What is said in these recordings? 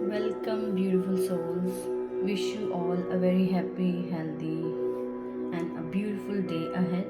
Welcome, beautiful souls. Wish you all a very happy, healthy, and a beautiful day ahead.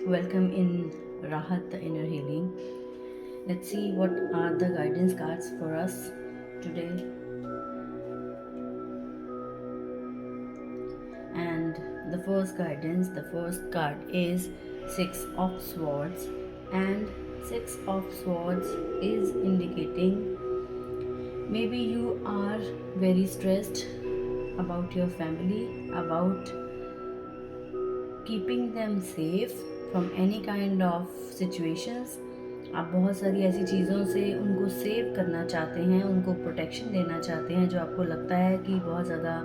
Welcome in Rahat, the inner healing. Let's see what are the guidance cards for us today. And the first card is Six of Swords, and Six of Swords is indicating maybe you are very stressed about your family, about keeping them safe from any kind of situations. आप बहुत सारी ऐसी चीज़ों से उनको save करना चाहते हैं, उनको प्रोटेक्शन देना चाहते हैं जो आपको लगता है कि बहुत ज़्यादा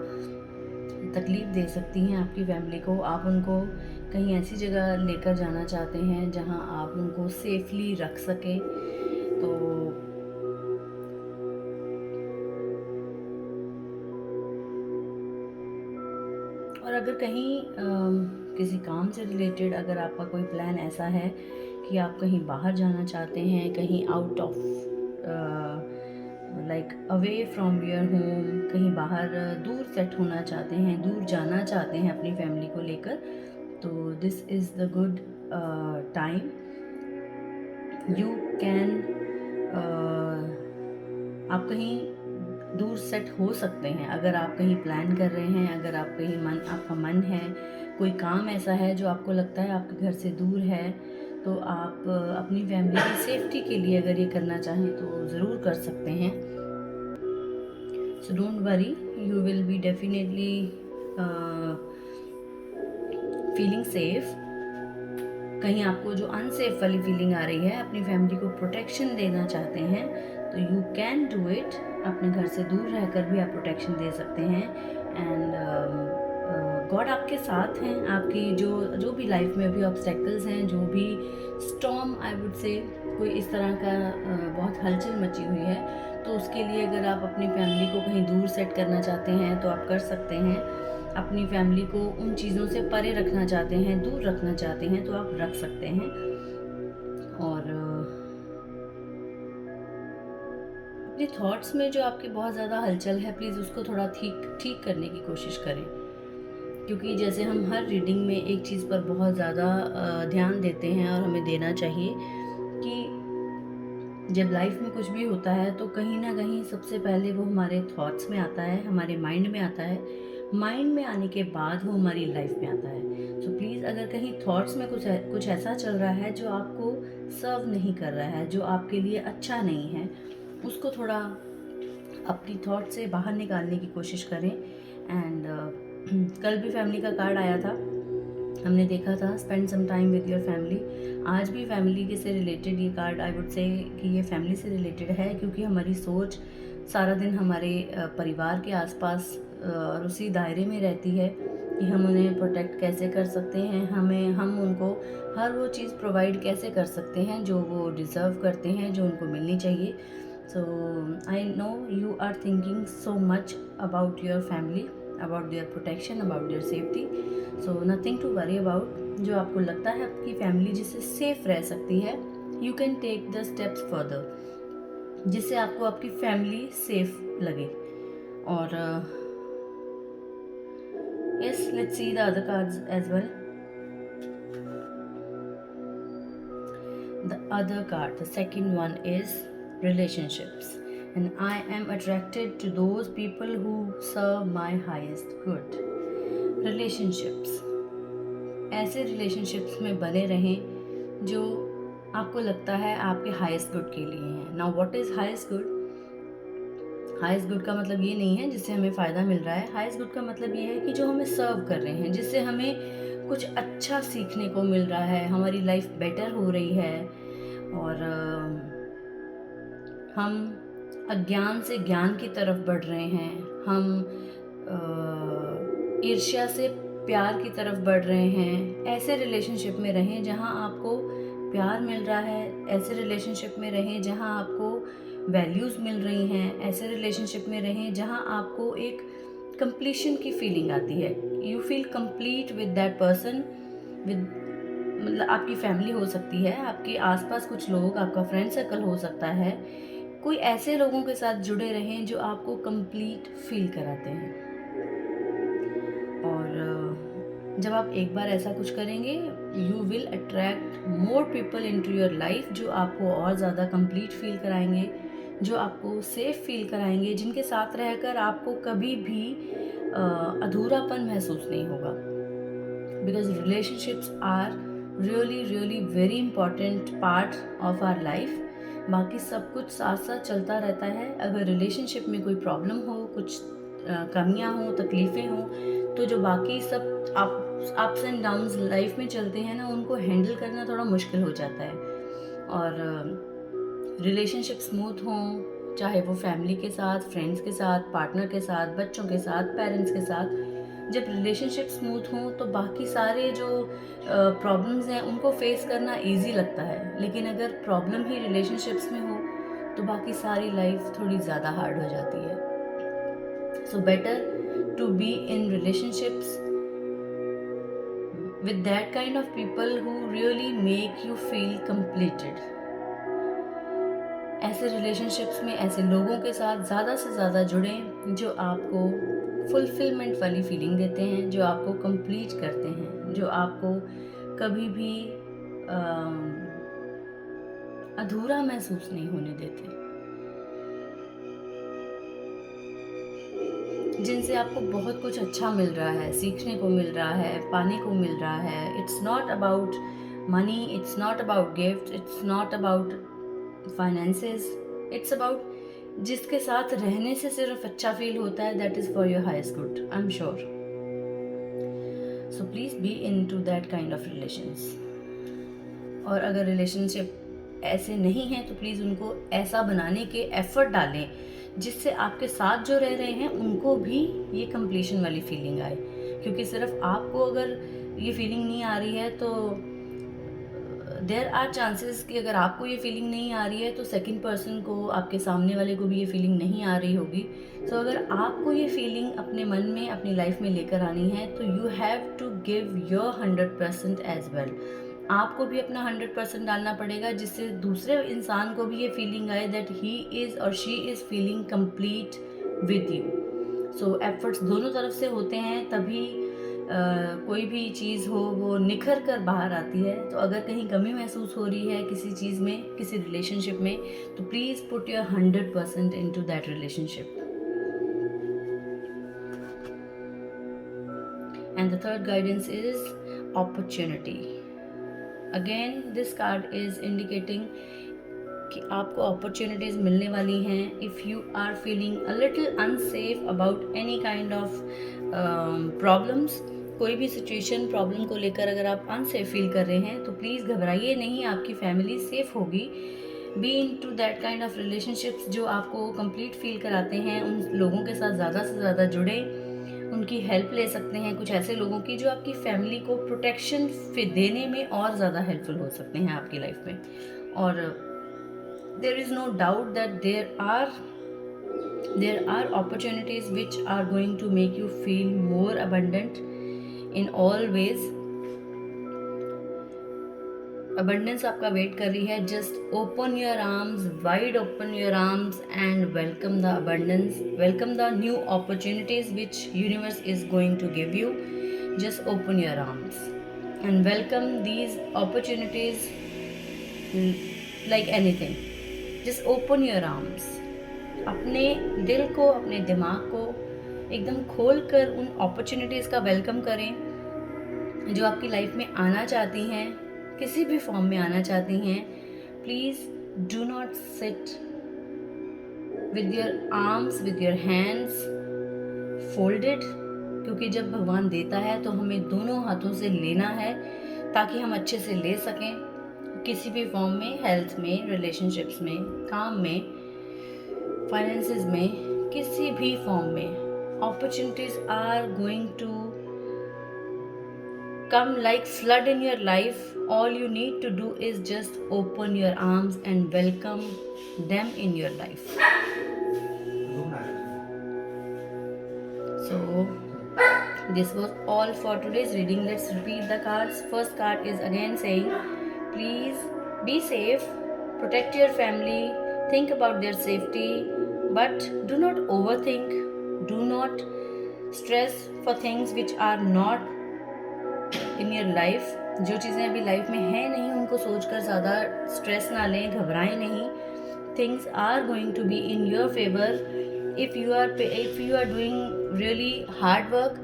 तकलीफ़ दे सकती हैं आपकी फैमिली को। आप उनको कहीं ऐसी जगह लेकर जाना चाहते हैं जहां आप उनको सेफली रख सकें। तो और अगर कहीं किसी काम से रिलेटेड अगर आपका कोई प्लान ऐसा है कि आप कहीं बाहर जाना चाहते हैं, कहीं out of like away from your home, कहीं बाहर दूर सेट होना चाहते हैं, दूर जाना चाहते हैं अपनी फैमिली को लेकर, तो this is the good time. You can आप कहीं दूर सेट हो सकते हैं अगर आप कहीं प्लान कर रहे हैं, अगर आप कहीं आपका मन है, कोई काम ऐसा है जो आपको लगता है आपके घर से दूर है, तो आप अपनी फैमिली की सेफ्टी के लिए अगर ये करना चाहें तो ज़रूर कर सकते हैं। So don't worry, you will be definitely feeling safe. कहीं आपको जो अनसेफ वाली फीलिंग आ रही है, अपनी फैमिली को प्रोटेक्शन देना चाहते हैं, तो यू कैन डू इट। अपने घर से दूर रहकर भी आप प्रोटेक्शन दे सकते हैं। एंड गॉड आपके साथ हैं। आपकी जो भी लाइफ में अभी ऑब्स्टेकल्स हैं, जो भी स्टॉर्म आई वुड से कोई इस तरह का बहुत हलचल मची हुई है, तो उसके लिए अगर आप अपनी फैमिली को कहीं दूर सेट करना चाहते हैं तो आप कर सकते हैं। अपनी फैमिली को उन चीज़ों से परे रखना चाहते हैं, दूर रखना चाहते हैं, तो आप रख सकते हैं। और अपने थॉट्स में जो आपकी बहुत ज़्यादा हलचल है, प्लीज़ उसको थोड़ा ठीक करने की कोशिश करें। क्योंकि जैसे हम हर रीडिंग में एक चीज़ पर बहुत ज़्यादा ध्यान देते हैं और हमें देना चाहिए कि जब लाइफ में कुछ भी होता है तो कहीं ना कहीं सबसे पहले वो हमारे थॉट्स में आता है, हमारे माइंड में आता है। माइंड में आने के बाद वो हमारी लाइफ में आता है। सो प्लीज़, अगर कहीं थॉट्स में कुछ ऐसा चल रहा है जो आपको सर्व नहीं कर रहा है, जो आपके लिए अच्छा नहीं है, उसको थोड़ा अपनी थॉट से बाहर निकालने की कोशिश करें। एंड कल भी फैमिली का कार्ड आया था, हमने देखा था spend some time with your family. आज भी फैमिली के से रिलेटेड ये कार्ड आई वुड से कि ये फैमिली से रिलेटेड है, क्योंकि हमारी सोच सारा दिन हमारे परिवार के आसपास और उसी दायरे में रहती है कि हम उन्हें प्रोटेक्ट कैसे कर सकते हैं, हम उनको हर वो चीज़ प्रोवाइड कैसे कर सकते हैं जो वो डिज़र्व करते हैं, जो उनको मिलनी चाहिए। So I know you are thinking so much about your family, about their protection, about their safety. So nothing to worry about. जो आपको लगता है आपकी फैमिली जिससे सेफ रह सकती है, you can take the steps further, जिससे आपको आपकी फैमिली सेफ लगे। और yes, let's see the other cards as well. The other card, the second one is relationships, and I am attracted to those people who serve my highest good. Relationships, ऐसे relationships में बने रहें जो आपको लगता है आपके हाईएस्ट गुड के लिए हैं। Now what is highest good? Highest good का मतलब ये नहीं है जिससे हमें फ़ायदा मिल रहा है। हाईएस्ट गुड का मतलब ये है कि जो हमें सर्व कर रहे हैं, जिससे हमें कुछ अच्छा सीखने को मिल रहा है, हमारी लाइफ बेटर हो रही है, और हम अज्ञान से ज्ञान की तरफ बढ़ रहे हैं, हम ईर्ष्या से प्यार की तरफ बढ़ रहे हैं। ऐसे रिलेशनशिप में रहें जहां आपको प्यार मिल रहा है, ऐसे रिलेशनशिप में रहें जहां आपको वैल्यूज़ मिल रही हैं, ऐसे रिलेशनशिप में रहें जहां आपको एक कंप्लीशन की फीलिंग आती है। You feel complete with that person, with मतलब आपकी फैमिली हो सकती है, आपके आसपास कुछ लोग, आपका फ्रेंड सर्कल हो सकता है, कोई ऐसे लोगों के साथ जुड़े रहें जो आपको कंप्लीट फील कराते हैं। और जब आप एक बार ऐसा कुछ करेंगे, you will attract more people into your life जो आपको और ज़्यादा कंप्लीट फील कराएंगे, जो आपको सेफ फील कराएंगे, जिनके साथ रहकर आपको कभी भी अधूरापन महसूस नहीं होगा। Because relationships are really really very important part of our life. बाकी सब कुछ साथ साथ चलता रहता है। अगर रिलेशनशिप में कोई प्रॉब्लम हो, कुछ कमियां हो, तकलीफ़ें हो, तो जो बाकी सब अप्स एंड डाउन्स लाइफ में चलते हैं ना, उनको हैंडल करना थोड़ा मुश्किल हो जाता है। और रिलेशनशिप स्मूथ हों, चाहे वो फैमिली के साथ, फ्रेंड्स के साथ, पार्टनर के साथ, बच्चों के साथ, पेरेंट्स के साथ, जब रिलेशनशिप स्मूथ हों तो बाकी सारे जो प्रॉब्लम्स हैं उनको फेस करना इजी लगता है। लेकिन अगर प्रॉब्लम ही रिलेशनशिप्स में हो तो बाकी सारी लाइफ थोड़ी ज़्यादा हार्ड हो जाती है। So better to be in relationships with that kind of people who really make you feel completed। ऐसे रिलेशनशिप्स में ऐसे लोगों के साथ ज़्यादा से ज़्यादा जुड़ें जो आपको फुलफिलमेंट वाली फीलिंग देते हैं, जो आपको कंप्लीट करते हैं, जो आपको कभी भी अधूरा महसूस नहीं होने देते, जिनसे आपको बहुत कुछ अच्छा मिल रहा है, सीखने को मिल रहा है, पाने को मिल रहा है। It's not about money, it's not about gift, it's not about finances, it's about जिसके साथ रहने से सिर्फ अच्छा फील होता है। That is for your highest good, I am sure. So please be into that kind of relations. और अगर रिलेशनशिप ऐसे नहीं हैं तो प्लीज़ उनको ऐसा बनाने के एफर्ट डालें जिससे आपके साथ जो रह रहे हैं उनको भी ये कंप्लीशन वाली फीलिंग आए। क्योंकि सिर्फ आपको अगर ये फीलिंग नहीं आ रही है तो देयर आर चांसेस कि अगर आपको ये फीलिंग नहीं आ रही है तो सेकंड पर्सन को, आपके सामने वाले को भी ये फीलिंग नहीं आ रही होगी। सो अगर आपको ये फीलिंग अपने मन में, अपनी लाइफ में लेकर आनी है तो you have to give your 100% as well. आपको भी अपना 100% डालना पड़ेगा जिससे दूसरे इंसान को भी ये फीलिंग आए दैट ही इज़ और she is feeling complete with you. So efforts दोनों तरफ से होते हैं, तभी कोई भी चीज़ हो वो निखर कर बाहर आती है। तो अगर कहीं कमी महसूस हो रही है किसी चीज़ में, किसी रिलेशनशिप में, तो please put your 100% into that relationship. And the third guidance is opportunity. Again this card is indicating कि आपको अपॉर्चुनिटीज़ मिलने वाली हैं। If you are feeling a little unsafe about any kind of problems, कोई भी situation, problem को लेकर अगर आप अनसेफ फील कर रहे हैं तो प्लीज़ घबराइए नहीं, आपकी फैमिली सेफ होगी। Be into that kind of relationships जो आपको कंप्लीट फील कराते हैं। उन लोगों के साथ ज़्यादा से ज़्यादा जुड़े, उनकी हेल्प ले सकते हैं, कुछ ऐसे लोगों की जो आपकी फैमिली को प्रोटेक्शन देने में और ज़्यादा हेल्पफुल हो सकते हैं आपकी लाइफ में। और there is no doubt that there are opportunities which are going to make you feel more abundant in all ways। abundance आपका वेट कर रही है। just open your arms, wide open your arms and welcome the abundance, welcome the new opportunities which universe is going to give you। just open your arms and welcome these opportunities like anything। just open your arms। अपने दिल को, अपने दिमाग को एकदम खोल कर उन अपॉर्चुनिटीज़ का वेलकम करें जो आपकी लाइफ में आना चाहती हैं, किसी भी फॉर्म में आना चाहती हैं। Please do not sit with your arms, with your hands folded, क्योंकि जब भगवान देता है तो हमें दोनों हाथों से लेना है ताकि हम अच्छे से ले सकें किसी भी फॉर्म में, हेल्थ में, रिलेशनशिप्स में, काम में, फाइनेंसेस में, किसी भी फॉर्म में। Opportunities are going to come like flood in your life. All you need to do is just open your arms and welcome them in your life. So this was all for today's reading. Let's repeat the cards. First card is again saying please be safe, protect your family, think about their safety, but do not overthink, do not stress for things which are not in your life. जो चीज़ें अभी life में हैं नहीं उनको सोचकर ज़्यादा stress ना लें, घबराएं नहीं. Things are going to be in your favor. If you are doing really hard work,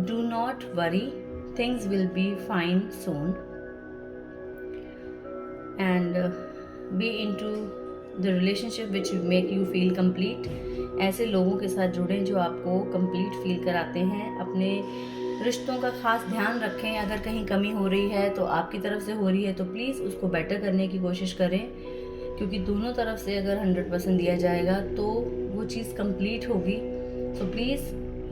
do not worry, things will be fine soon. And be into the relationship which make you feel complete. ऐसे लोगों के साथ जुड़ें जो आपको complete feel कराते हैं. अपने रिश्तों का खास ध्यान रखें. अगर कहीं कमी हो रही है तो आपकी तरफ से हो रही है तो प्लीज़ उसको बेटर करने की कोशिश करें, क्योंकि दोनों तरफ से अगर 100% दिया जाएगा तो वो चीज़ कंप्लीट होगी. So please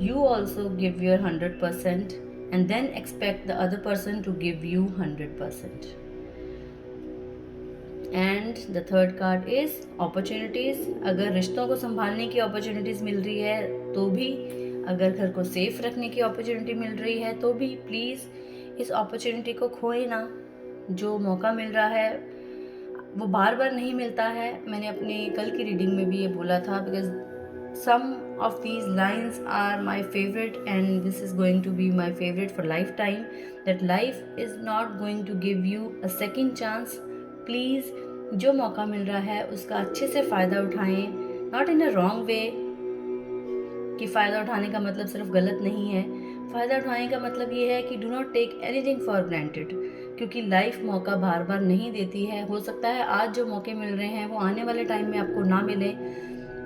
you also give your 100% and then expect the other person to give you 100%. And the third card is opportunities. अगर रिश्तों को संभालने की अपॉर्चुनिटीज़ मिल रही है तो भी, अगर घर को सेफ रखने की अपॉर्चुनिटी मिल रही है तो भी, प्लीज़ इस अपॉर्चुनिटी को खोए ना. जो मौका मिल रहा है वो बार बार नहीं मिलता है. मैंने अपनी कल की रीडिंग में भी ये बोला था, because some of these lines are my favourite and this is going to be my favourite for life time. That life is not going to give you a second chance. Please जो मौका मिल रहा है उसका अच्छे से फ़ायदा उठाएं. Not in a wrong way, कि फ़ायदा उठाने का मतलब सिर्फ गलत नहीं है. फ़ायदा उठाने का मतलब ये है कि do not take anything for granted, क्योंकि लाइफ मौका बार बार नहीं देती है. हो सकता है आज जो मौके मिल रहे हैं वो आने वाले टाइम में आपको ना मिले,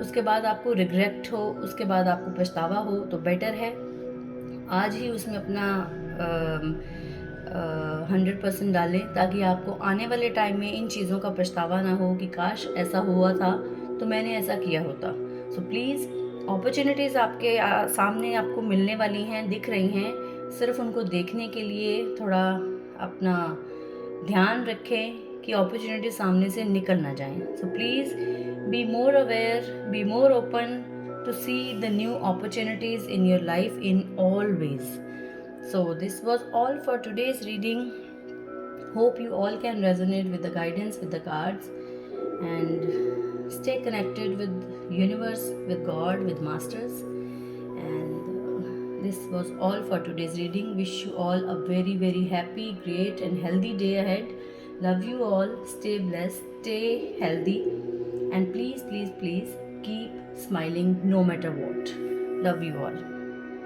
उसके बाद आपको रिग्रेट हो, उसके बाद आपको पछतावा हो. तो बेटर है आज ही उसमें अपना 100% डालें, ताकि आपको आने वाले टाइम में इन चीज़ों का पछतावा ना हो कि काश ऐसा हुआ था तो मैंने ऐसा किया होता. सो प्लीज़ अपॉर्चुनिटीज़ आपके सामने आपको मिलने वाली हैं, दिख रही हैं. सिर्फ उनको देखने के लिए थोड़ा अपना ध्यान रखें कि अपॉर्चुनिटी सामने से निकल ना जाएं. So please be more aware, be more open to see the new opportunities in your life in all ways. So this was all for today's reading. Hope you all can resonate with the guidance, with the cards, and stay connected with universe, with God, with masters. And this was all for today's reading. Wish you all a very, very happy, great and healthy day ahead. Love you all. Stay blessed, stay healthy, and please, please, please keep smiling no matter what. Love you all.